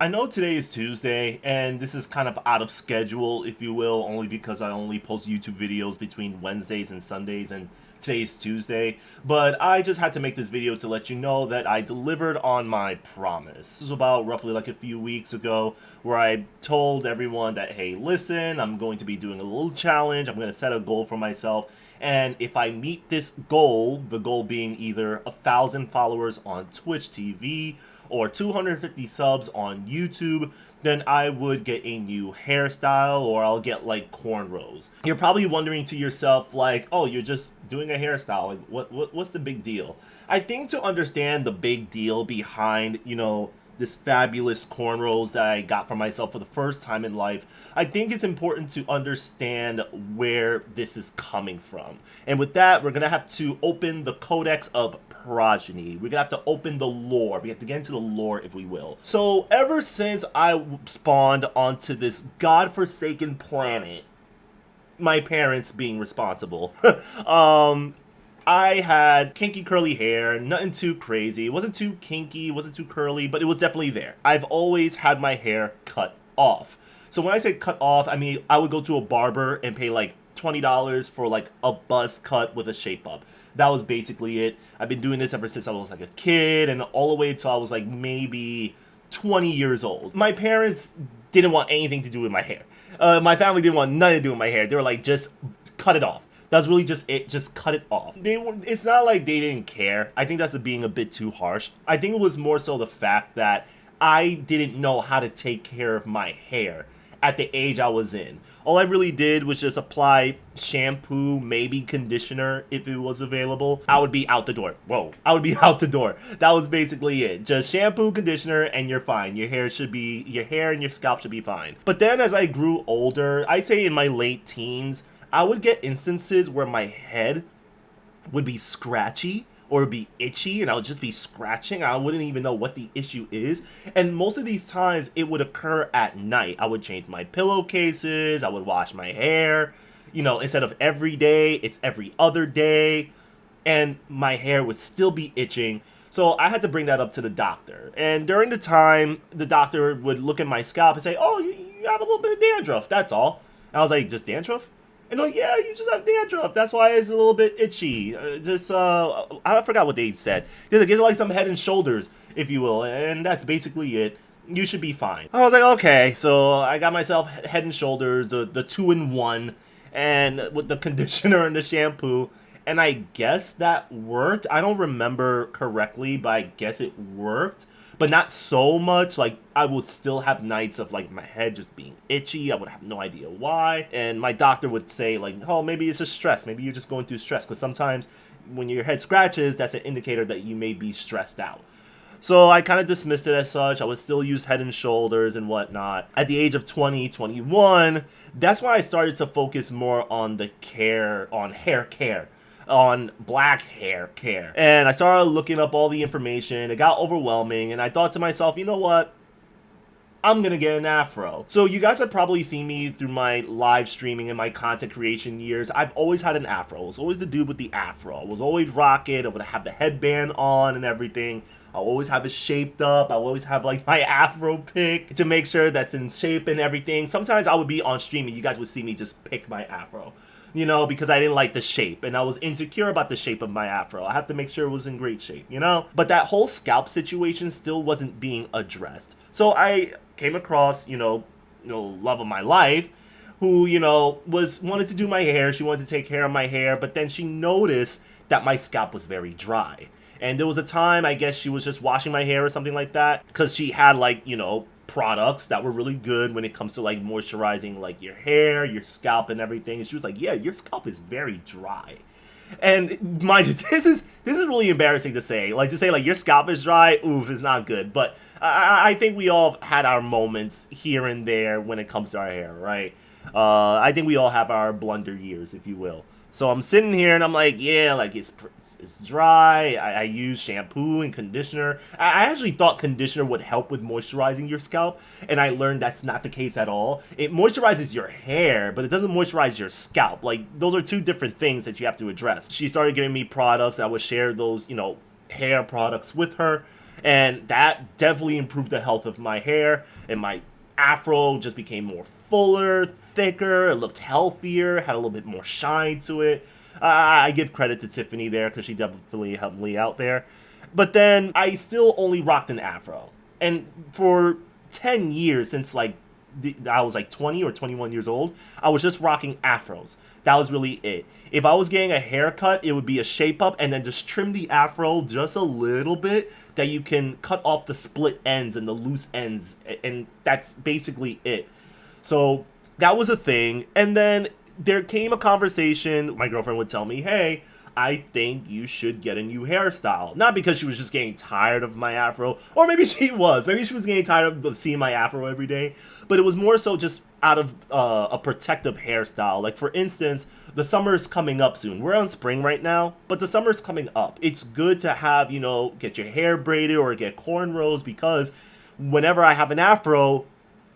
I know today is Tuesday, and this is kind of out of schedule, if you will, only because I only post YouTube videos between Wednesdays and Sundays, and today is Tuesday. But I just had to make this video to let you know that I delivered on my promise. This was about roughly like a few weeks ago, where I told everyone that, hey, listen, I'm going to be doing a little challenge. I'm going to set a goal for myself. And if I meet this goal, the goal being either 1,000 followers on Twitch TV or 250 subs on YouTube, then I would get a new hairstyle, or I'll get like cornrows. You're probably wondering to yourself like, oh, you're just doing a hairstyle. Like what's the big deal? I think to understand the big deal behind, this fabulous cornrows that I got for myself for the first time in life, I think it's important to understand where this is coming from. And with that, we're going to have to open the Codex of Progeny. We're going to have to open the lore. We have to get into the lore, if we will. So ever since I spawned onto this godforsaken planet, my parents being responsible, I had kinky curly hair, nothing too crazy. It wasn't too kinky, it wasn't too curly, but it was definitely there. I've always had my hair cut off. So when I say cut off, I mean I would go to a barber and pay like $20 for like a buzz cut with a shape up. That was basically it. I've been doing this ever since I was like a kid, and all the way until I was like maybe 20 years old. My parents didn't want anything to do with my hair. My family didn't want nothing to do with my hair. They were like, just cut it off. That's really just it. Just cut it off. It's not like they didn't care. I think that's being a bit too harsh. I think it was more so the fact that I didn't know how to take care of my hair at the age I was in. All I really did was just apply shampoo, maybe conditioner if it was available. I would be out the door. Whoa. I would be out the door. That was basically it. Just shampoo, conditioner, and you're fine. Your hair and your scalp should be fine. But then as I grew older, I'd say in my late teens, I would get instances where my head would be scratchy or be itchy, and I would just be scratching. I wouldn't even know what the issue is. And most of these times it would occur at night. I would change my pillowcases, I would wash my hair. Instead of every day, it's every other day. And my hair would still be itching. So I had to bring that up to the doctor. And during the time, the doctor would look at my scalp and say, oh, you have a little bit of dandruff, that's all. And I was like, just dandruff? And like, yeah, you just have dandruff. That's why it's a little bit itchy. I forgot what they said. Get like some head and shoulders, if you will. And that's basically it. You should be fine. I was like, okay. So I got myself head and shoulders, the 2-in-1, and with the conditioner and the shampoo. And I guess that worked. I don't remember correctly, but I guess it worked. But not so much. Like, I would still have nights of like my head just being itchy. I would have no idea why. And my doctor would say like, oh, maybe it's just stress. Maybe you're just going through stress. Because sometimes when your head scratches, that's an indicator that you may be stressed out. So I kind of dismissed it as such. I would still use head and shoulders and whatnot. At the age of 20, 21, that's why I started to focus more on hair care, on black hair care. And I started looking up all the information. It got overwhelming, and I thought to myself, you know what? I'm gonna get an afro. So you guys have probably seen me through my live streaming and my content creation years. I've always had an afro. I was always the dude with the afro. I was always rock it. I would have the headband on and everything. I always have it shaped up. I always have like my afro pick to make sure that's in shape and everything. Sometimes I would be on stream and you guys would see me just pick my afro, because I didn't like the shape and I was insecure about the shape of my afro. I have to make sure it was in great shape, But that whole scalp situation still wasn't being addressed. So I came across, love of my life, who, wanted to do my hair. She wanted to take care of my hair, but then she noticed that my scalp was very dry. And there was a time, I guess she was just washing my hair or something like that, because she had like, products that were really good when it comes to like moisturizing like your hair, your scalp and everything. And she was like, yeah, your scalp is very dry. And mind you, this is really embarrassing to say. Like, to say like your scalp is dry, oof, is not good. But I think we all had our moments here and there when it comes to our hair, right? I think we all have our blunder years, if you will. So I'm sitting here and I'm like, yeah, like it's dry. I use shampoo and conditioner. I actually thought conditioner would help with moisturizing your scalp, and I learned that's not the case at all. It moisturizes your hair, but it doesn't moisturize your scalp. Like, those are two different things that you have to address. She started giving me products. I would share those, hair products with her. And that definitely improved the health of my hair, and my afro just became more fuller, thicker, it looked healthier, had a little bit more shine to it. I give credit to Tiffany there because she definitely helped me out there. But then I still only rocked an afro. And for 10 years, since like I was like 20 or 21 years old, I was just rocking afros. That was really it. If I was getting a haircut, it would be a shape up and then just trim the afro just a little bit that you can cut off the split ends and the loose ends. And that's basically it. So that was a thing. And then there came a conversation. My girlfriend would tell me, hey, I think you should get a new hairstyle. Not because she was just getting tired of my afro, or maybe she was. Maybe she was getting tired of seeing my afro every day. But it was more so just out of a protective hairstyle. Like, for instance, the summer is coming up soon. We're on spring right now, but the summer is coming up. It's good to have, get your hair braided or get cornrows, because whenever I have an afro,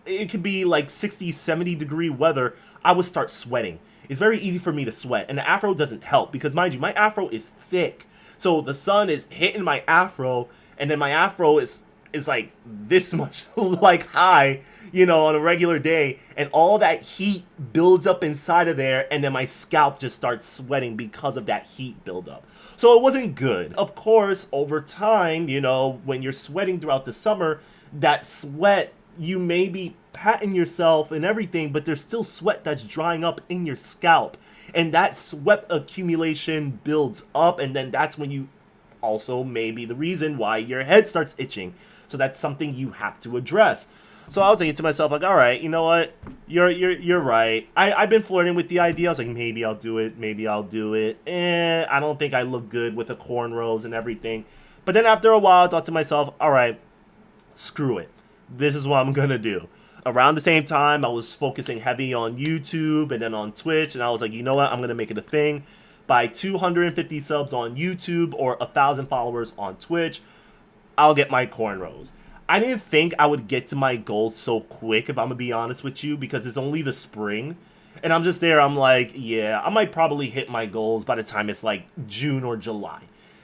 it could be like 60, 70 degree weather, I would start sweating. It's very easy for me to sweat, and the afro doesn't help because, mind you, my afro is thick. So the sun is hitting my afro, and then my afro is like this much like high, on a regular day, and all that heat builds up inside of there, and then my scalp just starts sweating because of that heat buildup. So it wasn't good. Of course, over time, when you're sweating throughout the summer, that sweat, you may be patting yourself and everything, but there's still sweat that's drying up in your scalp, and that sweat accumulation builds up, and then that's when you also may be the reason why your head starts itching. So that's something you have to address. So I was thinking to myself, like, all right, you know what, you're right. I've been flirting with the idea. I was like, maybe I'll do it, I don't think I look good with the cornrows and everything. But then after a while, I thought to myself, all right, screw it, this is what I'm gonna do. Around the same time, I was focusing heavy on YouTube and then on Twitch, and I was like, you know what, I'm going to make it a thing. By 250 subs on YouTube or 1,000 followers on Twitch, I'll get my cornrows. I didn't think I would get to my goal so quick, if I'm going to be honest with you, because it's only the spring. And I'm just there, I'm like, yeah, I might probably hit my goals by the time it's like June or July.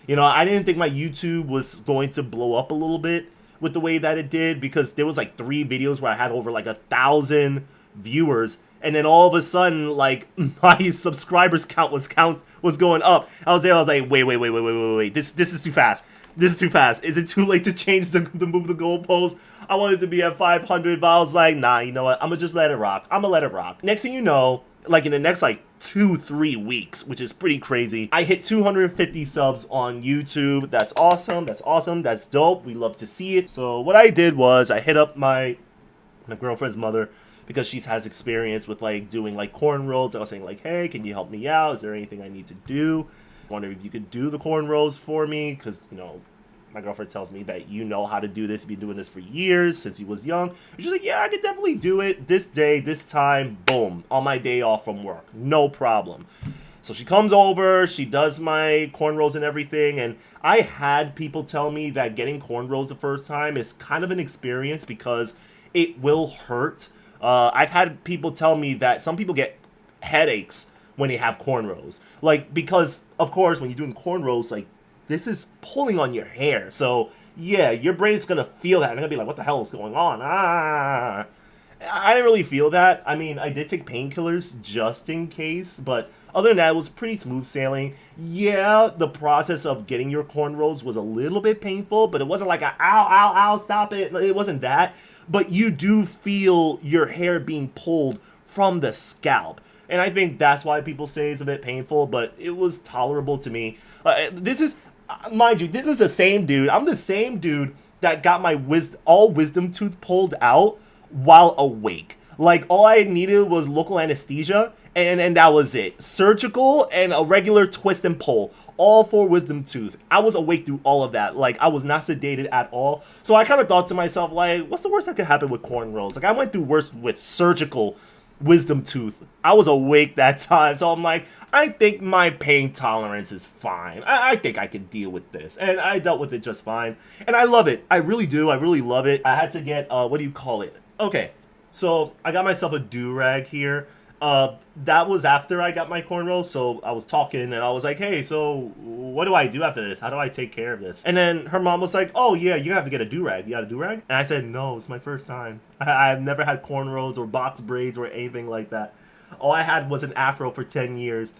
I didn't think my YouTube was going to blow up a little bit with the way that it did, because there was like 3 videos where I had over like 1,000 viewers, and then all of a sudden, like, my subscribers count was going up. I was like, wait, this is too fast. Is it too late to change to move the goalpost? I wanted to be at 500, but I was like, nah, you know what, I'm gonna just let it rock. Next thing you know, like in the next like 2-3 weeks, which is pretty crazy, I hit 250 subs on YouTube. That's awesome. That's dope. We love to see it. So what I did was I hit up my girlfriend's mother, because she has experience with like doing like cornrows. I was saying like, hey, can you help me out? Is there anything I need to do? I wonder if you could do the cornrows for me, because my girlfriend tells me that you know how to do this. You've been doing this for years, since you was young. And she's like, yeah, I could definitely do it this day, this time, boom, on my day off from work. No problem. So she comes over, she does my cornrows and everything, and I had people tell me that getting cornrows the first time is kind of an experience because it will hurt. I've had people tell me that some people get headaches when they have cornrows. Like, because, of course, when you're doing cornrows, like, this is pulling on your hair. So, yeah, your brain is going to feel that. And they're going to be like, what the hell is going on? I didn't really feel that. I mean, I did take painkillers just in case. But other than that, it was pretty smooth sailing. Yeah, the process of getting your cornrows was a little bit painful. But it wasn't like a, ow, stop it. It wasn't that. But you do feel your hair being pulled from the scalp. And I think that's why people say it's a bit painful. But it was tolerable to me. Mind you, this is the same dude. I'm the same dude that got my all wisdom tooth pulled out while awake. Like, all I needed was local anesthesia, and that was it. Surgical and a regular twist and pull. All for wisdom tooth. I was awake through all of that. Like, I was not sedated at all. So I kind of thought to myself, like, what's the worst that could happen with cornrows? Like, I went through worse with surgical wisdom tooth. I was awake that time, so I'm like, I think my pain tolerance is fine. I think I can deal with this, and I dealt with it just fine, and I love it. I really do. I really love it. I had to get what do you call it? Okay, so I got myself a do-rag here. That was after I got my cornrows, so I was talking and I was like, hey, so what do I do after this? How do I take care of this? And then her mom was like, oh yeah, you have to get a do-rag. You got a do-rag? And I said, no, it's my first time. I've never had cornrows or box braids or anything like that. All I had was an afro for 10 years.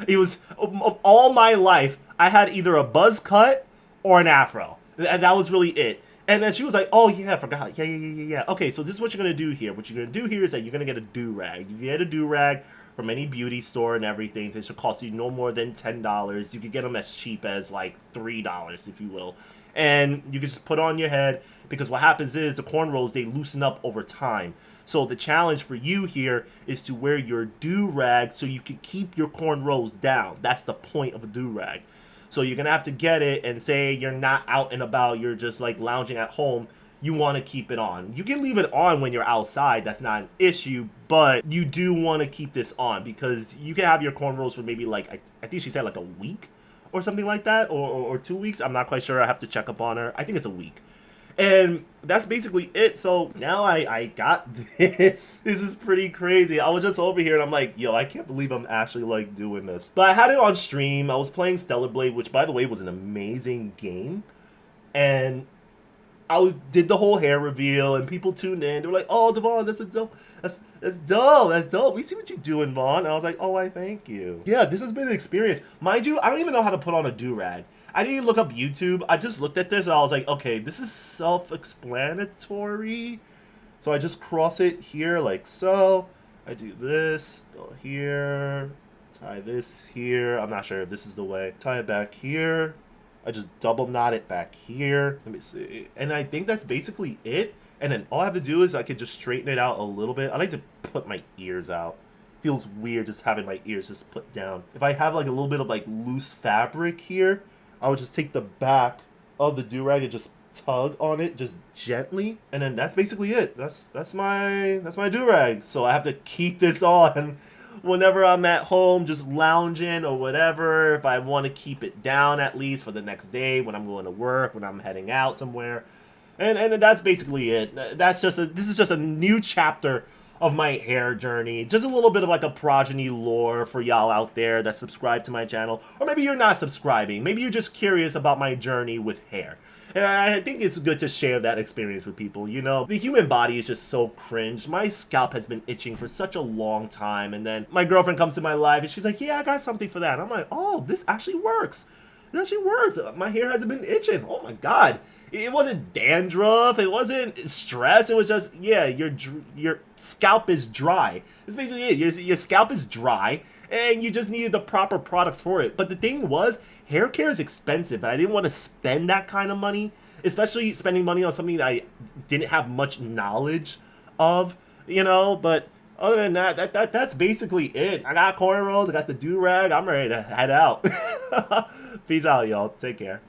It was all my life. I had either a buzz cut or an afro. And that was really it. And then she was like, oh, yeah, I forgot. Yeah. Okay, so this is what you're going to do here. What you're going to do here is that you're going to get a do-rag. You get a do-rag from any beauty store and everything. This should cost you no more than $10. You could get them as cheap as, like, $3, if you will. And you can just put on your head, because what happens is the cornrows, they loosen up over time. So the challenge for you here is to wear your do-rag so you can keep your cornrows down. That's the point of a do-rag. So you're going to have to get it, and say you're not out and about, you're just like lounging at home, you want to keep it on. You can leave it on when you're outside, that's not an issue, but you do want to keep this on because you can have your cornrows for maybe like, I think she said like a week or something like that, or 2 weeks. I'm not quite sure. I have to check up on her. I think it's a week. And that's basically it. So now I got this. This is pretty crazy. I was just over here and I'm like, yo, I can't believe I'm actually like doing this. But I had it on stream. I was playing Stellar Blade, which by the way was an amazing game. And did the whole hair reveal and people tuned in. They were like, oh, Devon, that's dope. That's dope. That's dope. We see what you're doing, Vaughn. And I was like, oh, I thank you. Yeah, this has been an experience. Mind you, I don't even know how to put on a do-rag. I didn't even look up YouTube. I just looked at this and I was like, okay, this is self-explanatory. So I just cross it here like so. I do this, go here, tie this here. I'm not sure if this is the way. Tie it back here. I just double knot it back here. Let me see. And I think that's basically it. And then all I have to do is I could just straighten it out a little bit. I like to put my ears out. Feels weird just having my ears just put down. If I have like a little bit of like loose fabric here, I would just take the back of the do-rag and just tug on it just gently. And then that's basically it. That's my do-rag. So I have to keep this on whenever I'm at home just lounging or whatever, if I want to keep it down at least for the next day when I'm going to work, when I'm heading out somewhere. And that's basically it. This is just a new chapter of my hair journey. Just a little bit of like a progeny lore for y'all out there that subscribe to my channel. Or maybe you're not subscribing. Maybe you're just curious about my journey with hair. And I think it's good to share that experience with people. You know, the human body is just so cringe. My scalp has been itching for such a long time. And then my girlfriend comes to my life and she's like, yeah, I got something for that. And I'm like, oh, this actually works. It actually works. My hair hasn't been itching. Oh my God. It wasn't dandruff. It wasn't stress. It was just, yeah, your scalp is dry. That's basically it. Your scalp is dry and you just needed the proper products for it. But the thing was, hair care is expensive, and I didn't want to spend that kind of money, especially spending money on something that I didn't have much knowledge of, you know. But other than that, that's basically it. I got cornrows. I got the do-rag. I'm ready to head out. Peace out, y'all. Take care.